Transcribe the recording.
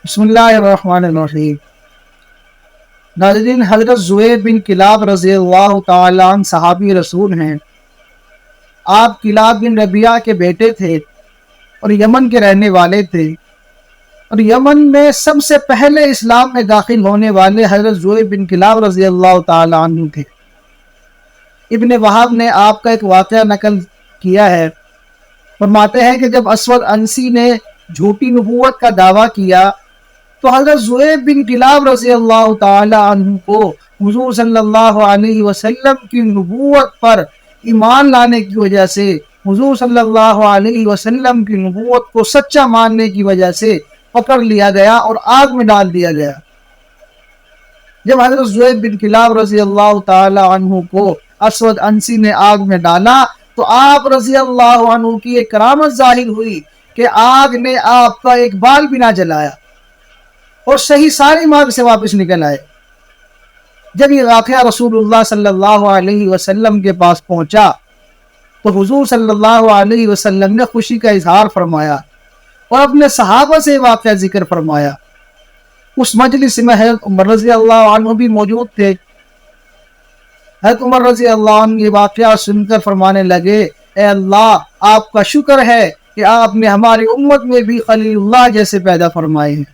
بسم اللہ الرحمن الرحیم۔ ناظرین، حضرت زبیر بن کلاب رضی اللہ تعالیٰ عنہ صحابی رسول ہیں۔ آپ کلاب بن ربیعہ کے بیٹے تھے اور یمن کے رہنے والے تھے، اور یمن میں سب سے پہلے اسلام میں داخل ہونے والے حضرت زبیر بن کلاب رضی اللہ تعالیٰ عنہ تھے۔ ابن وہب نے آپ کا ایک واقعہ نقل کیا ہے، فرماتے ہیں کہ جب اسود عنسی نے جھوٹی نبوت کا دعویٰ کیا تو حضرت زبیر بن کلاب رضی اللہ تعالی عنہ کو حضور صلی اللہ علیہ وسلم کی نبوت پر ایمان لانے کی وجہ سے، حضور صلی اللہ علیہ وسلم کی نبوت کو سچا ماننے کی وجہ سے پکڑ لیا گیا اور آگ میں ڈال دیا گیا۔ جب حضرت زبیر بن کلاب رضی اللہ تعالی عنہ کو اسود عنسی نے آگ میں ڈالا تو آپ رضی اللہ عنہ کی ایک کرامت ظاہر ہوئی کہ آگ نے آپ کا ایک بال بھی نہ جلایا اور صحیح سالم آگ سے واپس نکل آئے۔ جب یہ واقعہ رسول اللہ صلی اللہ علیہ وسلم کے پاس پہنچا تو حضور صلی اللہ علیہ وسلم نے خوشی کا اظہار فرمایا اور اپنے صحابہ سے واقعہ ذکر فرمایا۔ اس مجلس میں حضرت عمر رضی اللہ عنہ بھی موجود تھے۔ حضرت عمر رضی اللہ عنہ یہ واقعہ سن کر فرمانے لگے، اے اللہ، آپ کا شکر ہے کہ آپ نے ہماری امت میں بھی خلیل اللہ جیسے پیدا فرمائے ہیں۔